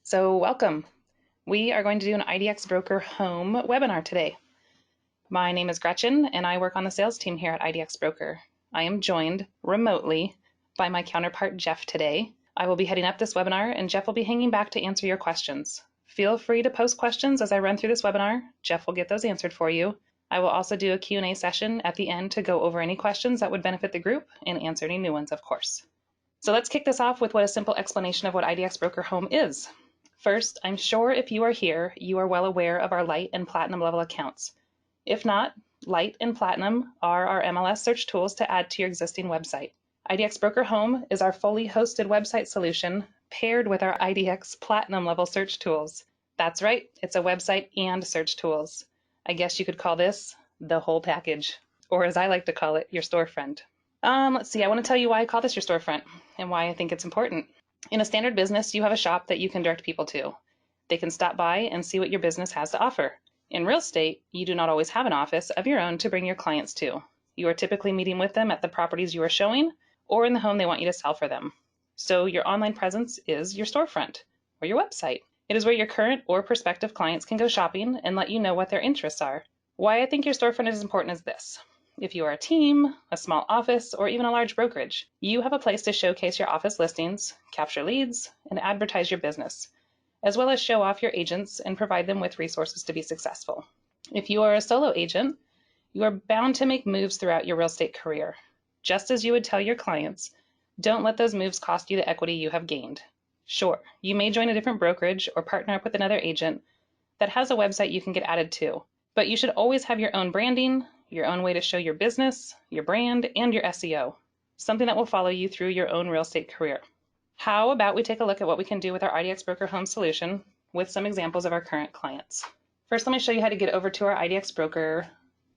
So welcome. We are going to do an IDX Broker Home webinar today. My name is Gretchen and I work on the sales team here at IDX Broker. I am joined remotely by my counterpart Jeff today. I will be heading up this webinar and Jeff will be hanging back to answer your questions. Feel free to post questions as I run through this webinar. Jeff will get those answered for you. I will also do a Q&A session at the end to go over any questions that would benefit the group and answer any new ones, of course. So let's kick this off with what a simple explanation of what IDX Broker Home is. First, I'm sure if you are here, you are well aware of our Lite and Platinum level accounts. If not, Lite and Platinum are our MLS search tools to add to your existing website. IDX Broker Home is our fully hosted website solution paired with our IDX Platinum level search tools. That's right, it's a website and search tools. I guess you could call this the whole package, or as I like to call it, your storefront. Let's see, I want to tell you why I call this your storefront and why I think it's important. In a standard business, you have a shop that you can direct people to. They can stop by and see what your business has to offer. In real estate, you do not always have an office of your own to bring your clients to. You are typically meeting with them at the properties you are showing or in the home they want you to sell for them. So your online presence is your storefront or your website. It is where your current or prospective clients can go shopping and let you know what their interests are. Why I think your storefront is important is this. If you are a team, a small office, or even a large brokerage, you have a place to showcase your office listings, capture leads, and advertise your business, as well as show off your agents and provide them with resources to be successful. If you are a solo agent, you are bound to make moves throughout your real estate career. Just as you would tell your clients, don't let those moves cost you the equity you have gained. Sure, you may join a different brokerage or partner up with another agent that has a website you can get added to, but you should always have your own branding, your own way to show your business, your brand, and your SEO, something that will follow you through your own real estate career. How about we take a look at what we can do with our IDX Broker Home solution with some examples of our current clients. First, let me show you how to get over to our IDX Broker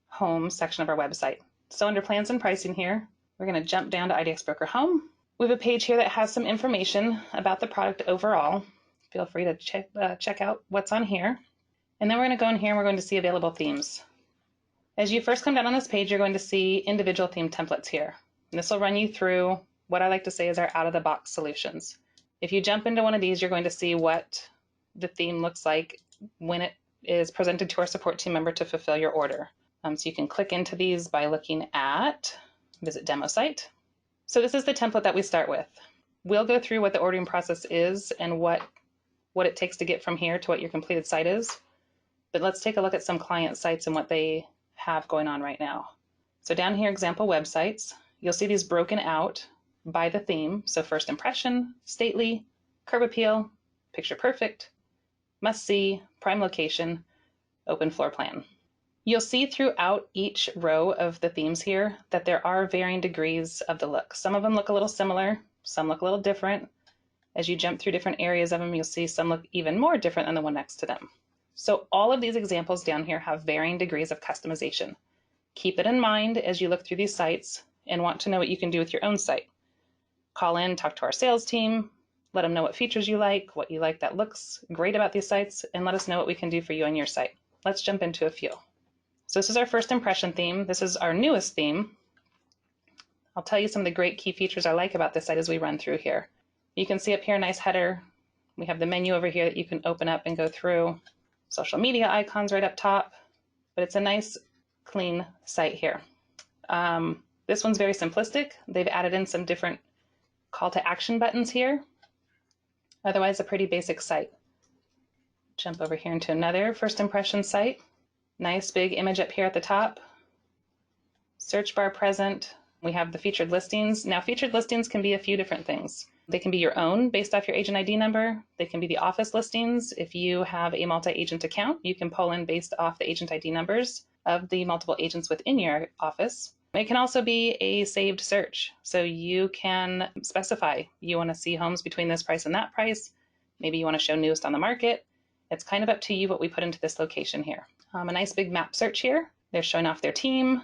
Home section of our website. So under Plans and Pricing here, we're going to jump down to IDX Broker Home. We have a page here that has some information about the product overall. Feel free to check out what's on here. And then we're going to go in here and we're going to see available themes. As you first come down on this page, you're going to see individual theme templates here. And this will run you through what I like to say is our out-of-the-box solutions. If you jump into one of these, you're going to see what the theme looks like when it is presented to our support team member to fulfill your order. So you can click into these by looking at Visit Demo Site. So this is the template that we start with. We'll go through what the ordering process is and what it takes to get from here to what your completed site is. But let's take a look at some client sites and what they have going on right now. So down here, example websites, you'll see these broken out by the theme. So first impression, stately, curb appeal, picture perfect, must see, prime location, open floor plan. You'll see throughout each row of the themes here that there are varying degrees of the look. Some of them look a little similar, some look a little different. As you jump through different areas of them, you'll see some look even more different than the one next to them. So all of these examples down here have varying degrees of customization. Keep it in mind as you look through these sites and want to know what you can do with your own site. Call in, talk to our sales team, let them know what features you like, what you like that looks great about these sites, and let us know what we can do for you on your site. Let's jump into a few. So this is our first impression theme. This is our newest theme. I'll tell you some of the great key features I like about this site as we run through here. You can see up here a nice header. We have the menu over here that you can open up and go through. Social media icons right up top, but it's a nice clean site here. This one's very simplistic. They've added in some different call to action buttons here. Otherwise, a pretty basic site. Jump over here into another first impression site. Nice big image up here at the top. Search bar present. We have the featured listings. Now, featured listings can be a few different things. They can be your own based off your agent ID number. They can be the office listings. If you have a multi-agent account, you can pull in based off the agent ID numbers of the multiple agents within your office. It can also be a saved search. So you can specify you want to see homes between this price and that price. Maybe you want to show newest on the market. It's kind of up to you what we put into this location here. A nice big map search here. They're showing off their team.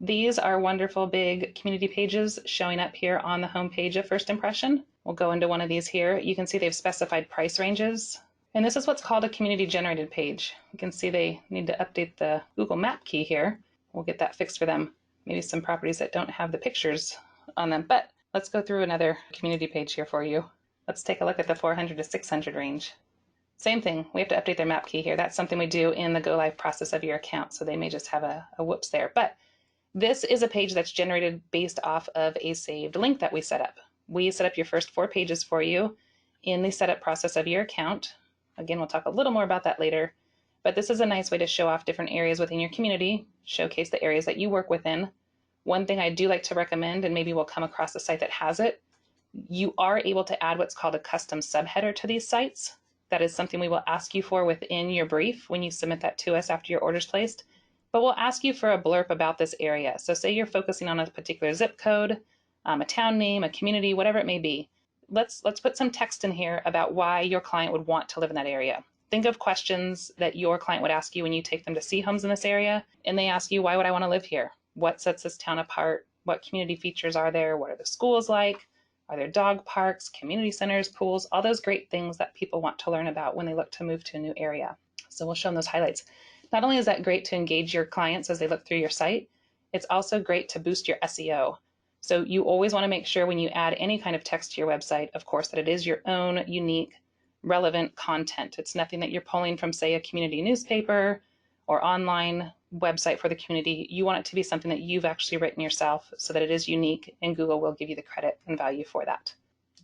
These are wonderful big community pages showing up here on the home page of First Impression. We'll go into one of these here. You can see they've specified price ranges. And this is what's called a community generated page. You can see they need to update the Google Map key here. We'll get that fixed for them. maybe some properties that don't have the pictures on them. But let's go through another community page here for you. Let's take a look at the 400 to 600 range. Same thing, we have to update their map key here. That's something we do in the go live process of your account, so they may just have a whoops there. But this is a page that's generated based off of a saved link that we set up. We set up your first 4 pages for you in the setup process of your account. Again, we'll talk a little more about that later, but this is a nice way to show off different areas within your community, showcase the areas that you work within. One thing I do like to recommend, and maybe we'll come across a site that has it, you are able to add what's called a custom subheader to these sites. That is something we will ask you for within your brief when you submit that to us after your order's placed. But we'll ask you for a blurb about this area. So say you're focusing on a particular zip code, a town name, a community, whatever it may be. Let's put some text in here about why your client would want to live in that area. Think of questions that your client would ask you when you take them to see homes in this area, and they ask you, why would I want to live here? What sets this town apart? What community features are there? What are the schools like? Are there dog parks, community centers, pools, all those great things that people want to learn about when they look to move to a new area. So we'll show them those highlights. Not only is that great to engage your clients as they look through your site, it's also great to boost your SEO. So you always want to make sure when you add any kind of text to your website, of course, that it is your own unique, relevant content. It's nothing that you're pulling from, say, a community newspaper or online website for the community. You want it to be something that you've actually written yourself so that it is unique, and Google will give you the credit and value for that.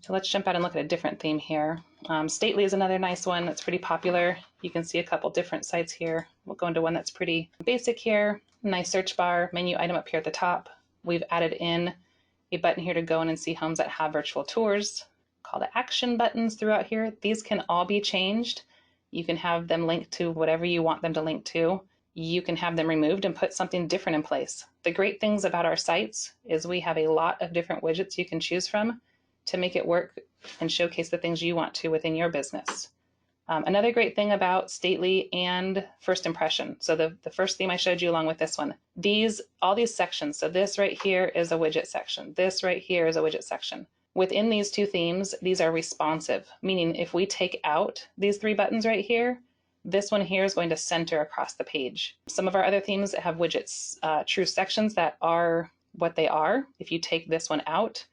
So let's jump out and look at a different theme here. Stately is another nice one that's pretty popular. You can see a couple different sites here. We'll go into one that's pretty basic here. Nice search bar, menu item up here at the top. We've added in a button here to go in and see homes that have virtual tours. Call to action buttons throughout here. These can all be changed. You can have them linked to whatever you want them to link to. You can have them removed and put something different in place. The great things about our sites is we have a lot of different widgets you can choose from to make it work and showcase the things you want to within your business. Another great thing about Stately and First Impression. So the first theme I showed you along with this one, all these sections. So this right here is a widget section. This right here is a widget section. Within these 2 themes, these are responsive, meaning if we take out these 3 buttons right here, this one here is going to center across the page. Some of our other themes have widgets, true sections that are what they are. If you take this one out,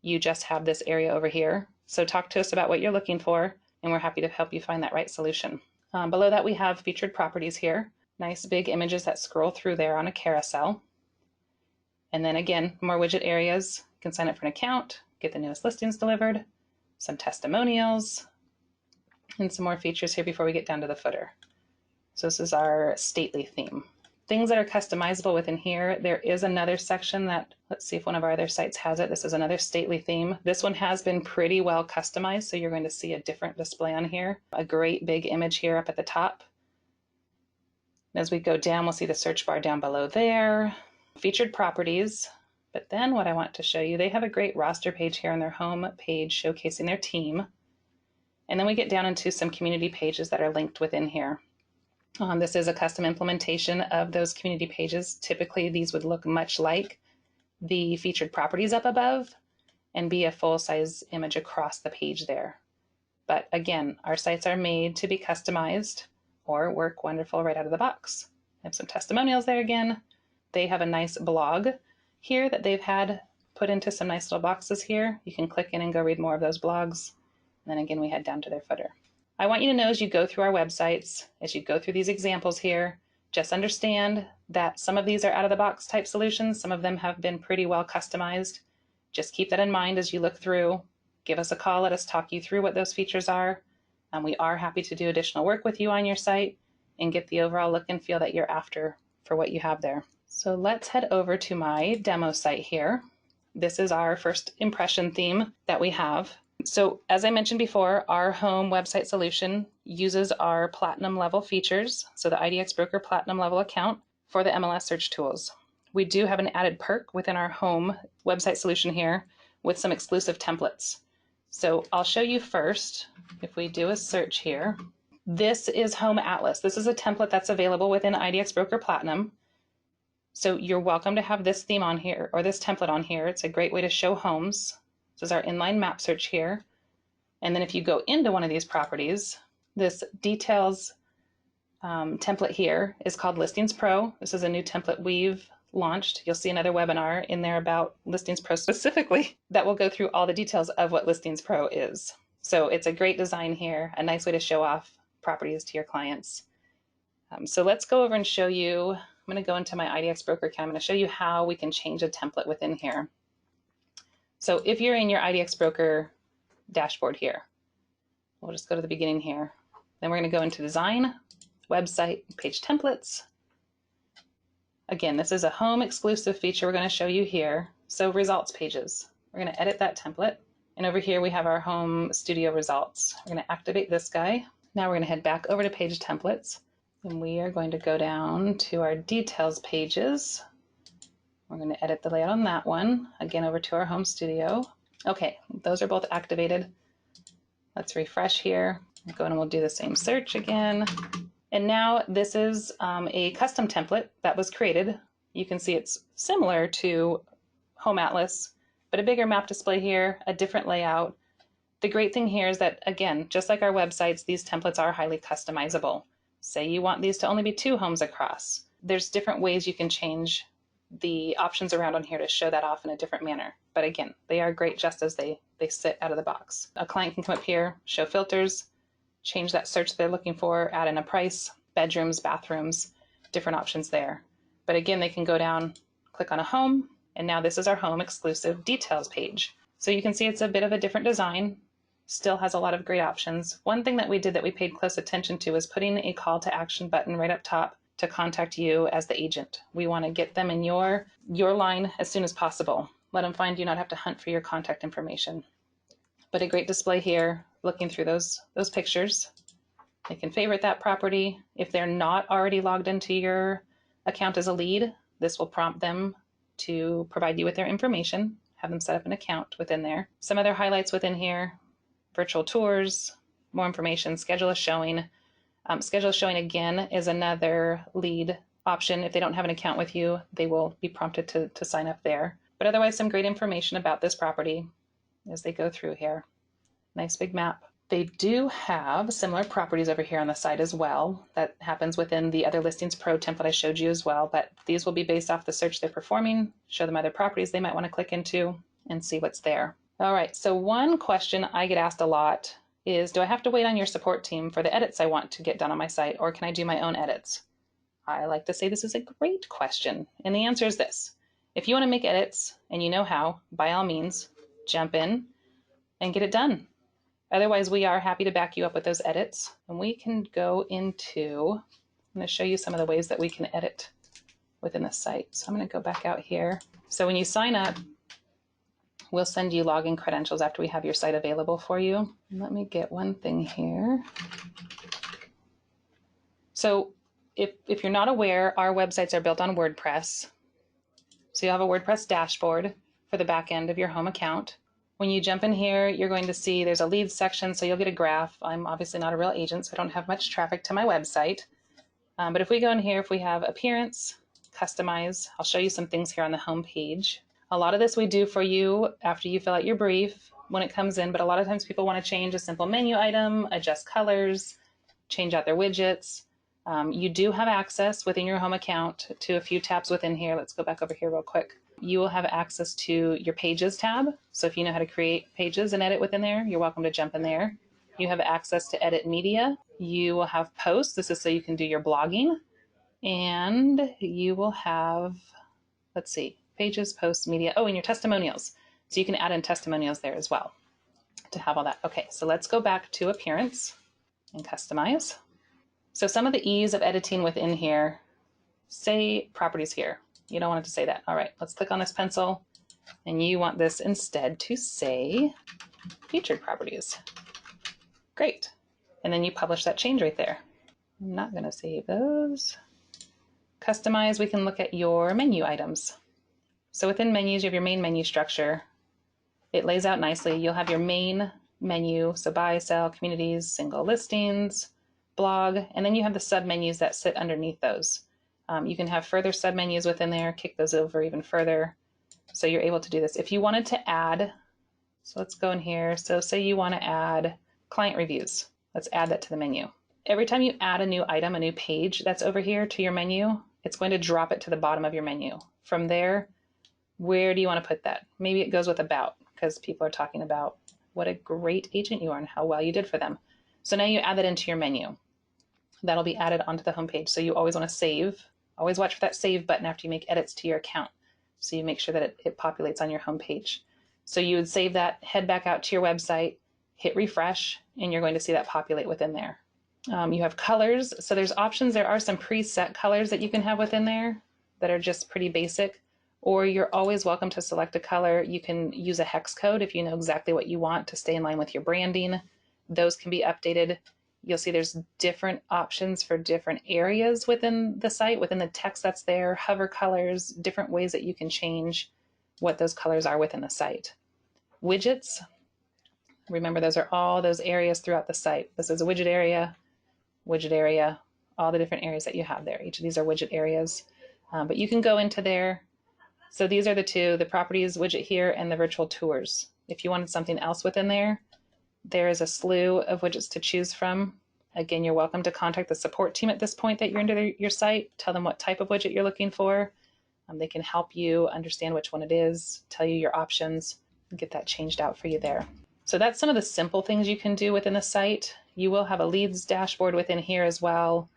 you just have this area over here. So talk to us about what you're looking for, and we're happy to help you find that right solution. Below that, we have featured properties here. Nice big images that scroll through there on a carousel. And then again, more widget areas. You can sign up for an account, get the newest listings delivered, some testimonials, and some more features here before we get down to the footer. So this is our Stately theme. Things that are customizable within here, there is another section that, let's see if one of our other sites has it. This is another Stately theme. This one has been pretty well customized, so you're going to see a different display on here. A great big image here up at the top. As we go down, we'll see the search bar down below there. Featured properties. But then what I want to show you, they have a great roster page here on their home page showcasing their team. And then we get down into some community pages that are linked within here. This is a custom implementation of those community pages. Typically, these would look much like the featured properties up above and be a full-size image across the page there. But again, our sites are made to be customized or work wonderful right out of the box. I have some testimonials there again. They have a nice blog here that they've had put into some nice little boxes here. You can click in and go read more of those blogs. And then again, we head down to their footer. I want you to know as you go through our websites, as you go through these examples here, just understand that some of these are out-of-the-box type solutions. Some of them have been pretty well customized. Just keep that in mind as you look through. Give us a call. Let us talk you through what those features are. And we are happy to do additional work with you on your site and get the overall look and feel that you're after for what you have there. So let's head over to my demo site here. This is our First Impression theme that we have. So as I mentioned before, our home website solution uses our platinum level features, so the IDX Broker platinum level account for the MLS search tools. We do have an added perk within our home website solution here with some exclusive templates. So I'll show you first, if we do a search here, this is Home Atlas. This is a template that's available within IDX Broker Platinum. So you're welcome to have this theme on here or this template on here. It's a great way to show homes. This is our inline map search here. And then if you go into one of these properties, this details template here is called Listings Pro. This is a new template we've launched, you'll see another webinar in there about Listings Pro specifically that will go through all the details of what Listings Pro is. So it's a great design here, a nice way to show off properties to your clients. So let's go over and show you, I'm going to go into my IDX Broker account. I'm going to show you how we can change a template within here. So if you're in your IDX Broker dashboard here, we'll just go to the beginning here. Then we're going to go into Design, Website, Page Templates. Again, this is a home exclusive feature we're going to show you here. So results pages. We're going to edit that template. And over here we have our home studio results. We're going to activate this guy. Now we're going to head back over to page templates. And we are going to go down to our details pages. We're going to edit the layout on that one. Again, over to our home studio. Okay, those are both activated. Let's refresh here. We'll go in and we'll do the same search again. And now this is a custom template that was created. You can see it's similar to Home Atlas, but a bigger map display here, a different layout. The great thing here is that, again, just like our websites, these templates are highly customizable. Say you want these to only be 2 homes across. There's different ways you can change the options around on here to show that off in a different manner. But again, they are great just as they sit out of the box. A client can come up here, show filters, change that search they're looking for, add in a price, bedrooms, bathrooms, different options there. But again, they can go down, click on a home, and now this is our home exclusive details page. So you can see it's a bit of a different design, still has a lot of great options. One thing that we did that we paid close attention to is putting a call to action button right up top to contact you as the agent. We want to get them in your line as soon as possible. Let them find you, not have to hunt for your contact information. But a great display here, looking through those pictures. They can favorite that property. If they're not already logged into your account as a lead, this will prompt them to provide you with their information, have them set up an account within there. Some other highlights within here, virtual tours, more information, schedule a showing. Schedule a showing again is another lead option. If they don't have an account with you, they will be prompted to sign up there. But otherwise, some great information about this property as they go through here. Nice big map. They do have similar properties over here on the side as well. That happens within the other Listings Pro template I showed you as well, but these will be based off the search they're performing, show them other properties they might want to click into and see what's there. All right, so one question I get asked a lot is, do I have to wait on your support team for the edits I want to get done on my site, or can I do my own edits? I like to say this is a great question, and the answer is this. If you want to make edits and you know how, by all means, jump in and get it done. Otherwise, we are happy to back you up with those edits. And we can go into, I'm going to show you some of the ways that we can edit within the site. So I'm going to go back out here. So when you sign up, we'll send you login credentials after we have your site available for you. Let me get one thing here. So if you're not aware, our websites are built on WordPress. So you have a WordPress dashboard for the back end of your home account. When you jump in here, you're going to see there's a leads section, so you'll get a graph. I'm obviously not a real agent, so I don't have much traffic to my website. But if we go in here, if we have appearance, customize, I'll show you some things here on the home page. A lot of this we do for you after you fill out your brief when it comes in, but a lot of times people want to change a simple menu item, adjust colors, change out their widgets. You do have access within your home account to a few tabs within here. Let's go back over here real quick. You will have access to your Pages tab. So if you know how to create pages and edit within there, you're welcome to jump in there. You have access to edit media. You will have posts. This is so you can do your blogging. And you will have, let's see, pages, posts, media. Oh, and your testimonials. So you can add in testimonials there as well to have all that. Okay, so let's go back to appearance and customize. So some of the ease of editing within here, say properties here. You don't want it to say that. All right, let's click on this pencil, and you want this instead to say featured properties. Great. And then you publish that change right there. I'm not going to save those. Customize, we can look at your menu items. So within menus, you have your main menu structure. It lays out nicely. You'll have your main menu, so buy, sell, communities, single listings, blog, and then you have the sub-menus that sit underneath those. You can have further sub-menus within there, kick those over even further. So you're able to do this. If you wanted to add, so let's go in here. So say you want to add client reviews. Let's add that to the menu. Every time you add a new item, a new page that's over here to your menu, it's going to drop it to the bottom of your menu. From there, where do you want to put that? Maybe it goes with about, because people are talking about what a great agent you are and how well you did for them. So now you add that into your menu. That'll be added onto the homepage. So you always want to save. Always watch for that save button after you make edits to your account. So you make sure that it populates on your homepage. So you would save that, head back out to your website, hit refresh, and you're going to see that populate within there. You have colors. So there's options. There are some preset colors that you can have within there that are just pretty basic. Or you're always welcome to select a color. You can use a hex code if you know exactly what you want to stay in line with your branding. Those can be updated. You'll see there's different options for different areas within the site, within the text that's there, hover colors, different ways that you can change what those colors are within the site. Widgets, remember those are all those areas throughout the site. This is a widget area, all the different areas that you have there. Each of these are widget areas, but you can go into there. So these are the two, the properties widget here and the virtual tours. If you wanted something else within there, there is a slew of widgets to choose from. Again, you're welcome to contact the support team at this point that you're into your site. Tell them what type of widget you're looking for. They can help you understand which one it is, tell you your options, and get that changed out for you there. So that's some of the simple things you can do within the site. You will have a leads dashboard within here as well.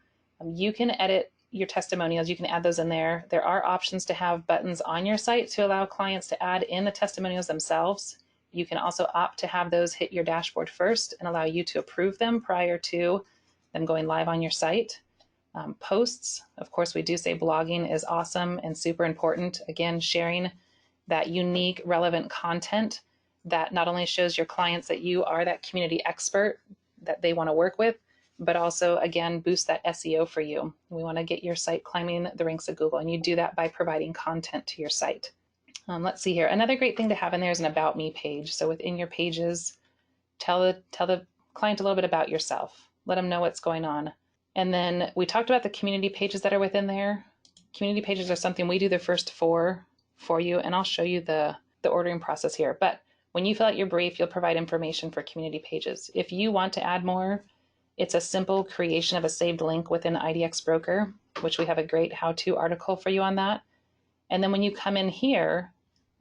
You can edit your testimonials. You can add those in there. There are options to have buttons on your site to allow clients to add in the testimonials themselves. You can also opt to have those hit your dashboard first and allow you to approve them prior to them going live on your site. Posts, of course, we do say blogging is awesome and super important. Again, sharing that unique, relevant content that not only shows your clients that you are that community expert that they want to work with, but also, again, boost that SEO for you. We want to get your site climbing the ranks of Google, and you do that by providing content to your site. Let's see here. Another great thing to have in there is an About Me page. So within your pages, tell the client a little bit about yourself. Let them know what's going on. And then we talked about the community pages that are within there. Community pages are something we do the first four for you, and I'll show you the ordering process here. But when you fill out your brief, you'll provide information for community pages. If you want to add more, it's a simple creation of a saved link within IDX Broker, which we have a great how-to article for you on that. And then when you come in here,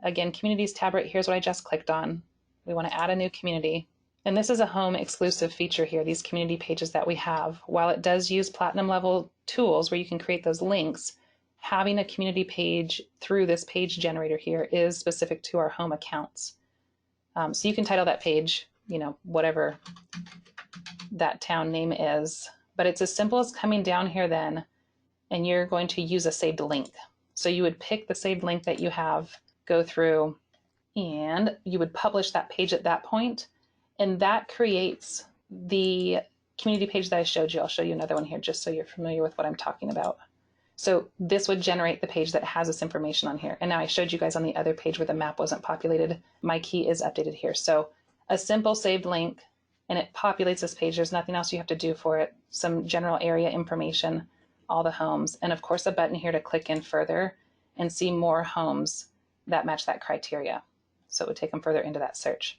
again, communities tab right here is what I just clicked on. We want to add a new community. And this is a home exclusive feature here, these community pages that we have. While it does use platinum level tools where you can create those links, having a community page through this page generator here is specific to our home accounts. So you can title that page, whatever that town name is, but it's as simple as coming down here then, and you're going to use a saved link. So you would pick the saved link that you have, go through, and you would publish that page at that point, and that creates the community page that I showed you. I'll show you another one here just so you're familiar with what I'm talking about. So this would generate the page that has this information on here. And now I showed you guys on the other page where the map wasn't populated. My key is updated here. So a simple saved link, and it populates this page. There's nothing else you have to do for it. Some general area information, all the homes, and of course a button here to click in further and see more homes that match that criteria. So it would take them further into that search.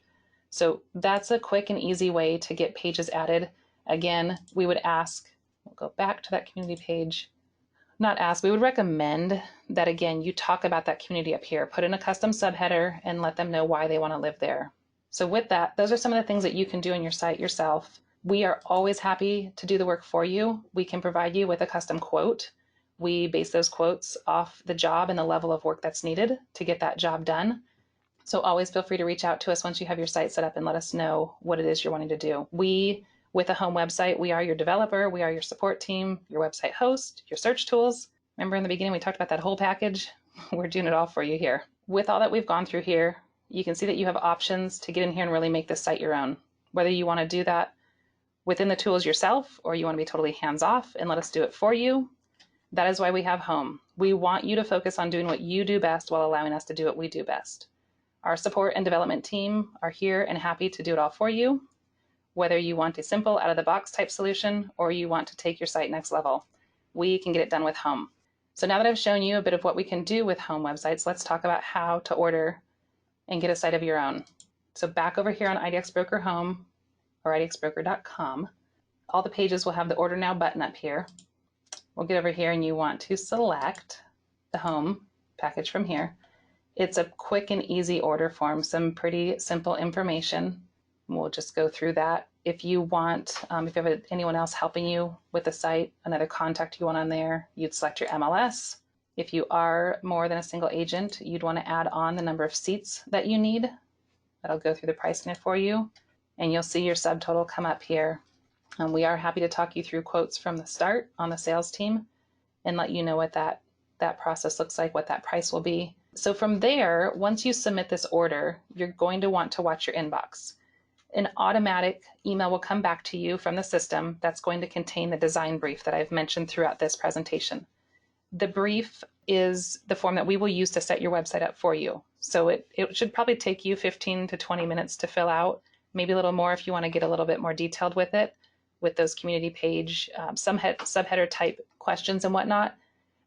So that's a quick and easy way to get pages added. Again, we would ask, we'll go back to that community page. Not ask, we would recommend that, again, you talk about that community up here, put in a custom subheader and let them know why they want to live there. So with that, those are some of the things that you can do on your site yourself. We are always happy to do the work for you. We can provide you with a custom quote. We base those quotes off the job and the level of work that's needed to get that job done. So always feel free to reach out to us once you have your site set up and let us know what it is you're wanting to do. We, with a home website, we are your developer, we are your support team, your website host, your search tools. Remember in the beginning we talked about that whole package? We're doing it all for you here. With all that we've gone through here, you can see that you have options to get in here and really make this site your own. Whether you want to do that within the tools yourself or you want to be totally hands-off and let us do it for you, that is why we have Home. We want you to focus on doing what you do best while allowing us to do what we do best. Our support and development team are here and happy to do it all for you. Whether you want a simple out-of-the-box type solution or you want to take your site next level, we can get it done with Home. So now that I've shown you a bit of what we can do with Home websites, let's talk about how to order and get a site of your own. So back over here on IDX Broker Home or idxbroker.com, all the pages will have the Order Now button up here. we'll get over here and you want to select the home package from here. It's a quick and easy order form, some pretty simple information. We'll just go through that. If you want, if you have anyone else helping you with the site, another contact you want on there, you'd select your MLS. If you are more than a single agent, you'd want to add on the number of seats that you need. That'll go through the pricing for you. And you'll see your subtotal come up here. We are happy to talk you through quotes from the start on the sales team and let you know what that process looks like, what that price will be. So from there, once you submit this order, you're going to want to watch your inbox. An automatic email will come back to you from the system that's going to contain the design brief that I've mentioned throughout this presentation. The brief is the form that we will use to set your website up for you. So it should probably take you 15 to 20 minutes to fill out, maybe a little more if you want to get a little bit more detailed with it, with those community page, subheader type questions and whatnot.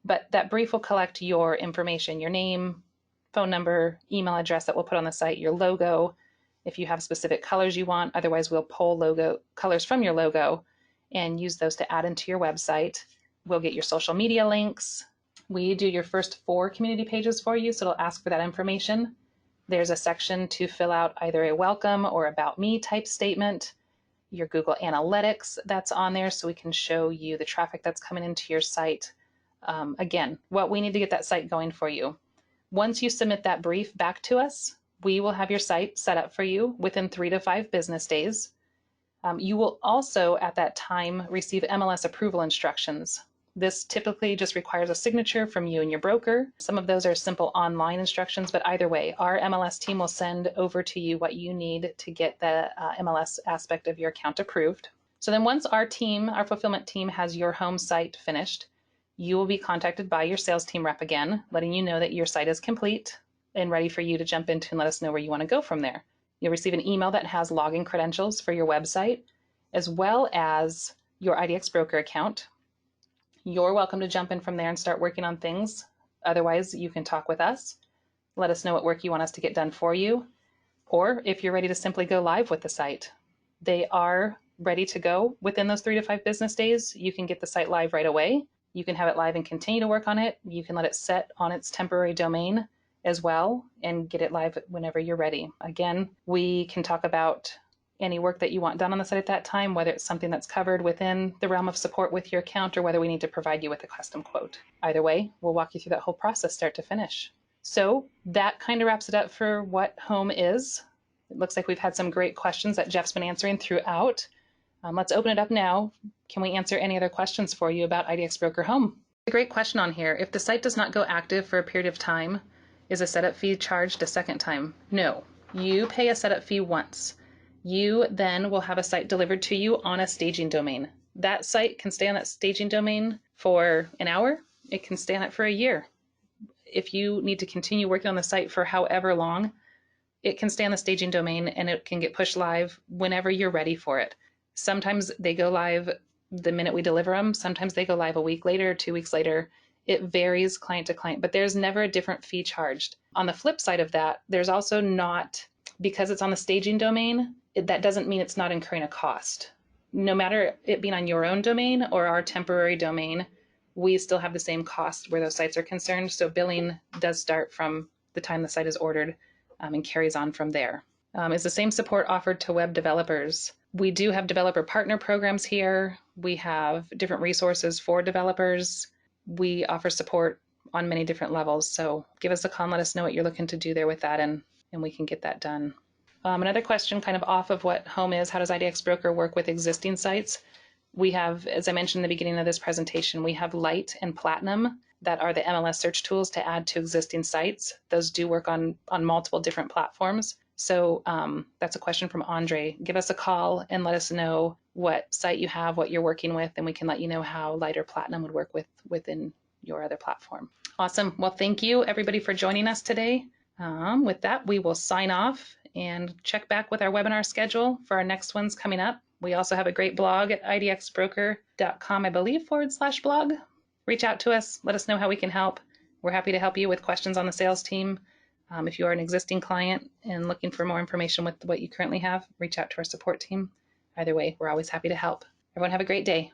But that brief will collect your information, your name, phone number, email address that we'll put on the site, your logo, if you have specific colors you want. Otherwise, we'll pull logo colors from your logo and use those to add into your website. We'll get your social media links. We do your first 4 community pages for you, so it'll ask for that information. There's a section to fill out either a welcome or about me type statement. Your Google Analytics that's on there, so we can show you the traffic that's coming into your site. Again, what we need to get that site going for you. Once you submit that brief back to us, we will have your site set up for you within 3 to 5 business days. You will also at that time receive MLS approval instructions. This typically just requires a signature from you and your broker. Some of those are simple online instructions, but either way, our MLS team will send over to you what you need to get the MLS aspect of your account approved. So then once our team, our fulfillment team, has your home site finished, you will be contacted by your sales team rep again, letting you know that your site is complete and ready for you to jump into and let us know where you want to go from there. You'll receive an email that has login credentials for your website, as well as your IDX broker account. You're welcome to jump in from there and start working on things. Otherwise, you can talk with us. Let us know what work you want us to get done for you. Or if you're ready to simply go live with the site, they are ready to go within those 3 to 5 business days. You can get the site live right away. You can have it live and continue to work on it. You can let it set on its temporary domain as well and get it live whenever you're ready. Again, we can talk about any work that you want done on the site at that time, whether it's something that's covered within the realm of support with your account or whether we need to provide you with a custom quote. Either way, we'll walk you through that whole process start to finish. So that kind of wraps it up for what home is. It looks like we've had some great questions that Jeff's been answering throughout. Let's open it up now. Can we answer any other questions for you about IDX Broker Home? A great question on here. If the site does not go active for a period of time, is a setup fee charged a second time? No. You pay a setup fee once. You then will have a site delivered to you on a staging domain. That site can stay on that staging domain for an hour. It can stay on it for a year. If you need to continue working on the site for however long, it can stay on the staging domain and it can get pushed live whenever you're ready for it. Sometimes they go live the minute we deliver them. Sometimes they go live a week later, 2 weeks later. It varies client to client, but there's never a different fee charged. On the flip side of that, there's also not, because it's on the staging domain, that doesn't mean it's not incurring a cost. No matter it being on your own domain or our temporary domain, we still have the same cost where those sites are concerned. So billing does start from the time the site is ordered and carries on from there. Is the same support offered to web developers? We do have developer partner programs here. We have different resources for developers. We offer support on many different levels. So give us a call and let us know what you're looking to do there with that, and we can get that done. Another question kind of off of what home is, how does IDX Broker work with existing sites? We have, as I mentioned in the beginning of this presentation, we have Lite and Platinum that are the MLS search tools to add to existing sites. Those do work on multiple different platforms. So that's a question from Andre. Give us a call and let us know what site you have, what you're working with, and we can let you know how Lite or Platinum would work within your other platform. Awesome. Well, thank you everybody for joining us today. With that, we will sign off and check back with our webinar schedule for our next ones coming up. We also have a great blog at idxbroker.com, I believe, /blog. Reach out to us. Let us know how we can help. We're happy to help you with questions on the sales team. If you are an existing client and looking for more information with what you currently have, reach out to our support team. Either way, we're always happy to help. Everyone have a great day.